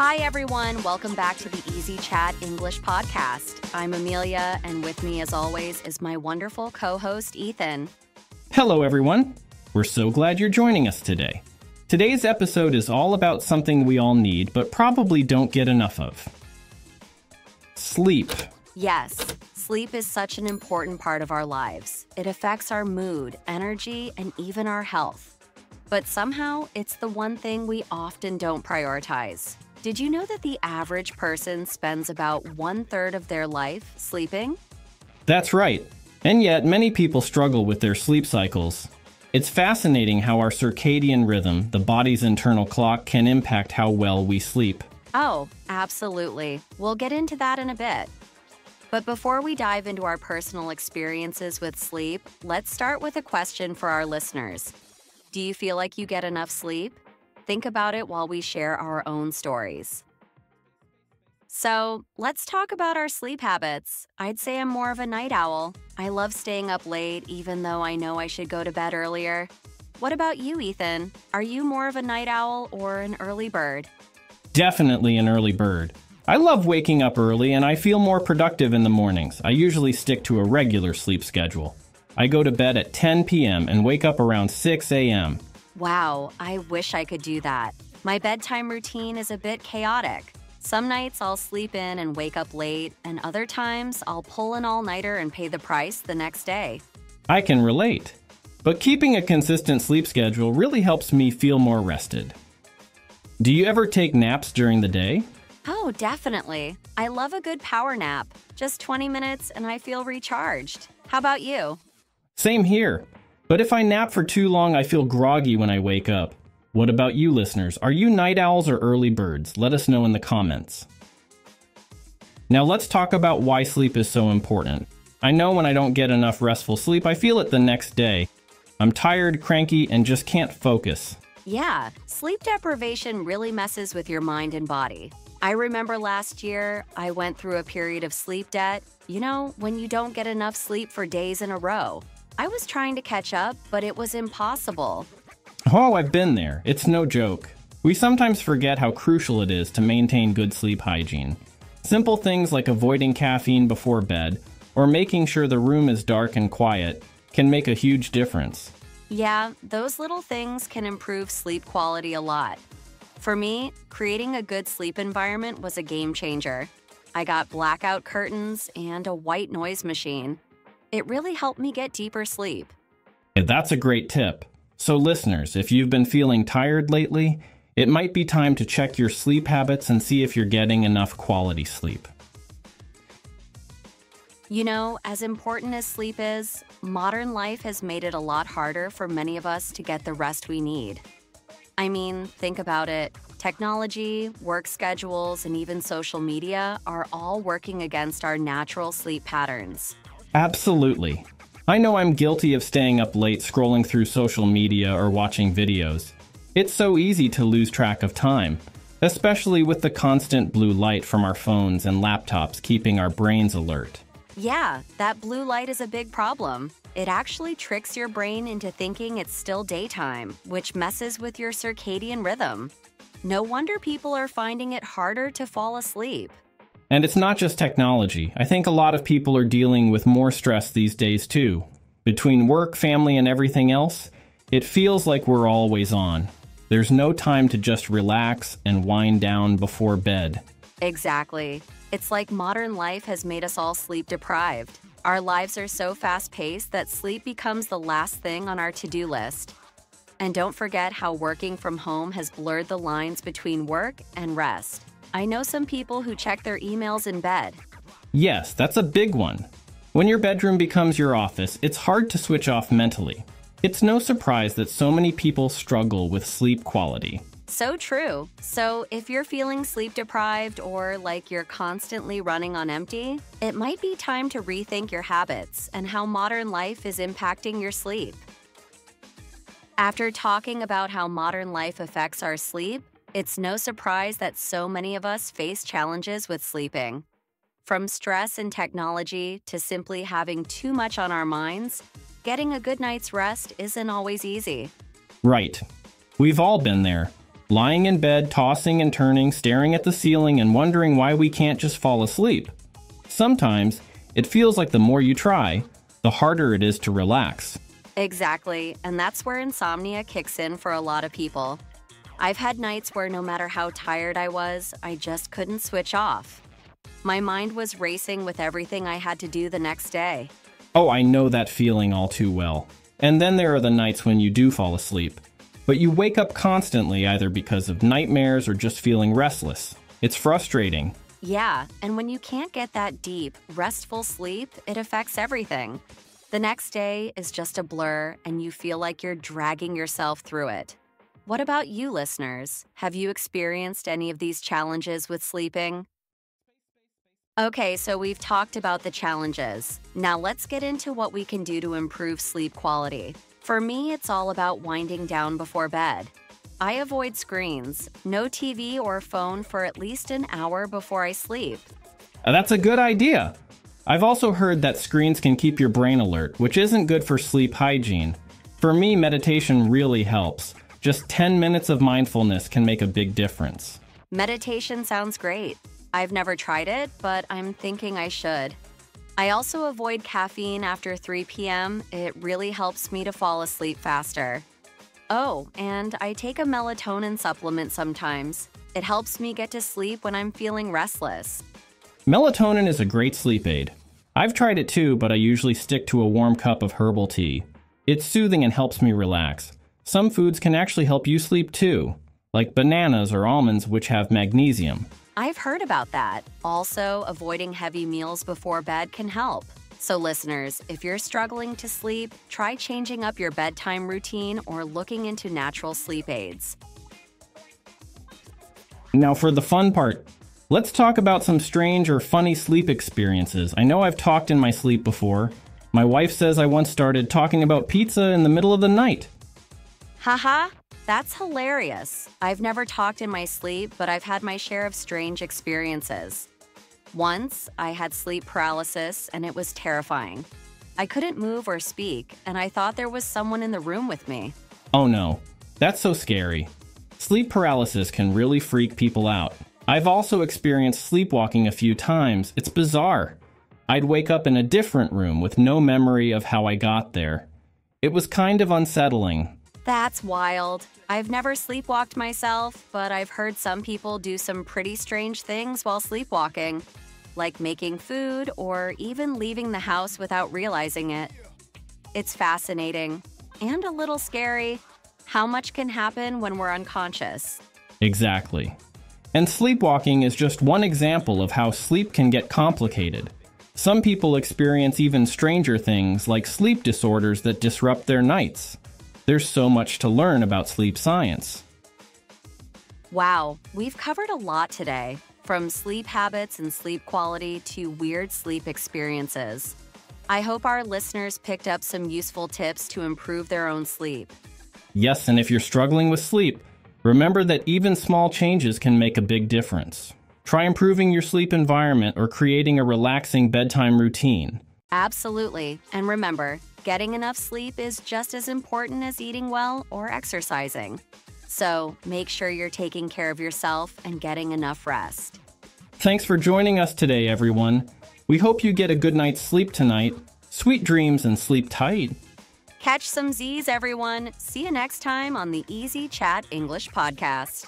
Hi, everyone. Welcome back to the Easy Chat English podcast. I'm Amelia, and with me, as always, is my wonderful co-host, Ethan. Hello, everyone. We're so glad you're joining us today. Today's episode is all about something we all need, but probably don't get enough of. Sleep. Yes, sleep is such an important part of our lives. It affects our mood, energy, and even our health. But somehow, it's the one thing we often don't prioritize. Did you know that the average person spends about 1/3 of their life sleeping? That's right. And yet, many people struggle with their sleep cycles. It's fascinating how our circadian rhythm, the body's internal clock, can impact how well we sleep. Oh, absolutely. We'll get into that in a bit. But before we dive into our personal experiences with sleep, let's start with a question for our listeners. Do you feel like you get enough sleep? Think about it while we share our own stories. So, let's talk about our sleep habits. I'd say I'm more of a night owl. I love staying up late, even though I know I should go to bed earlier. What about you, Ethan? Are you more of a night owl or an early bird? Definitely an early bird. I love waking up early and I feel more productive in the mornings. I usually stick to a regular sleep schedule. I go to bed at 10 p.m. and wake up around 6 a.m. Wow, I wish I could do that. My bedtime routine is a bit chaotic. Some nights I'll sleep in and wake up late, and other times I'll pull an all-nighter and pay the price the next day. I can relate. But keeping a consistent sleep schedule really helps me feel more rested. Do you ever take naps during the day? Oh, definitely. I love a good power nap. Just 20 minutes and I feel recharged. How about you? Same here. But if I nap for too long, I feel groggy when I wake up. What about you, listeners? Are you night owls or early birds? Let us know in the comments. Now let's talk about why sleep is so important. I know when I don't get enough restful sleep, I feel it the next day. I'm tired, cranky, and just can't focus. Yeah, sleep deprivation really messes with your mind and body. I remember last year, I went through a period of sleep debt. You know, when you don't get enough sleep for days in a row. I was trying to catch up, but it was impossible. Oh, I've been there. It's no joke. We sometimes forget how crucial it is to maintain good sleep hygiene. Simple things like avoiding caffeine before bed or making sure the room is dark and quiet can make a huge difference. Yeah, those little things can improve sleep quality a lot. For me, creating a good sleep environment was a game changer. I got blackout curtains and a white noise machine. It really helped me get deeper sleep. That's a great tip. So listeners, if you've been feeling tired lately, it might be time to check your sleep habits and see if you're getting enough quality sleep. You know, as important as sleep is, modern life has made it a lot harder for many of us to get the rest we need. I mean, think about it. Technology, work schedules, and even social media are all working against our natural sleep patterns. Absolutely. I know I'm guilty of staying up late scrolling through social media or watching videos. It's so easy to lose track of time, especially with the constant blue light from our phones and laptops keeping our brains alert. Yeah, that blue light is a big problem. It actually tricks your brain into thinking it's still daytime, which messes with your circadian rhythm. No wonder people are finding it harder to fall asleep. And it's not just technology. I think a lot of people are dealing with more stress these days too. Between work, family, and everything else, it feels like we're always on. There's no time to just relax and wind down before bed. Exactly. It's like modern life has made us all sleep deprived. Our lives are so fast-paced that sleep becomes the last thing on our to-do list. And don't forget how working from home has blurred the lines between work and rest. I know some people who check their emails in bed. Yes, that's a big one. When your bedroom becomes your office, it's hard to switch off mentally. It's no surprise that so many people struggle with sleep quality. So true. So if you're feeling sleep deprived or like you're constantly running on empty, it might be time to rethink your habits and how modern life is impacting your sleep. After talking about how modern life affects our sleep, it's no surprise that so many of us face challenges with sleeping. From stress and technology to simply having too much on our minds, getting a good night's rest isn't always easy. Right. We've all been there. lying in bed, tossing and turning, staring at the ceiling, and wondering why we can't just fall asleep. Sometimes, it feels like the more you try, the harder it is to relax. Exactly, and that's where insomnia kicks in for a lot of people. I've had nights where no matter how tired I was, I just couldn't switch off. My mind was racing with everything I had to do the next day. Oh, I know that feeling all too well. And then there are the nights when you do fall asleep, but you wake up constantly either because of nightmares or just feeling restless. It's frustrating. Yeah, and when you can't get that deep, restful sleep, it affects everything. The next day is just a blur, and you feel like you're dragging yourself through it. What about you, listeners? Have you experienced any of these challenges with sleeping? Okay, so we've talked about the challenges. Now let's get into what we can do to improve sleep quality. For me, it's all about winding down before bed. I avoid screens, no TV or phone for at least an hour before I sleep. That's a good idea. I've also heard that screens can keep your brain alert, which isn't good for sleep hygiene. For me, meditation really helps. Just 10 minutes of mindfulness can make a big difference. Meditation sounds great. I've never tried it, but I'm thinking I should. I also avoid caffeine after 3 p.m. It really helps me to fall asleep faster. Oh, and I take a melatonin supplement sometimes. It helps me get to sleep when I'm feeling restless. Melatonin is a great sleep aid. I've tried it too, but I usually stick to a warm cup of herbal tea. It's soothing and helps me relax. Some foods can actually help you sleep too, like bananas or almonds, which have magnesium. I've heard about that. Also, avoiding heavy meals before bed can help. So listeners, if you're struggling to sleep, try changing up your bedtime routine or looking into natural sleep aids. Now for the fun part. Let's talk about some strange or funny sleep experiences. I know I've talked in my sleep before. My wife says I once started talking about pizza in the middle of the night. Haha, that's hilarious. I've never talked in my sleep, but I've had my share of strange experiences. Once, I had sleep paralysis, and it was terrifying. I couldn't move or speak, and I thought there was someone in the room with me. Oh no, that's so scary. Sleep paralysis can really freak people out. I've also experienced sleepwalking a few times. It's bizarre. I'd wake up in a different room with no memory of how I got there. It was kind of unsettling. That's wild. I've never sleepwalked myself, but I've heard some people do some pretty strange things while sleepwalking, like making food or even leaving the house without realizing it. It's fascinating and a little scary how much can happen when we're unconscious. Exactly. And sleepwalking is just one example of how sleep can get complicated. Some people experience even stranger things like sleep disorders that disrupt their nights. There's so much to learn about sleep science. Wow, we've covered a lot today, from sleep habits and sleep quality to weird sleep experiences. I hope our listeners picked up some useful tips to improve their own sleep. Yes, and if you're struggling with sleep, remember that even small changes can make a big difference. Try improving your sleep environment or creating a relaxing bedtime routine. Absolutely, and remember, getting enough sleep is just as important as eating well or exercising. So make sure you're taking care of yourself and getting enough rest. Thanks for joining us today, everyone. We hope you get a good night's sleep tonight. Sweet dreams and sleep tight. Catch some Z's, everyone. See you next time on the Easy Chat English podcast.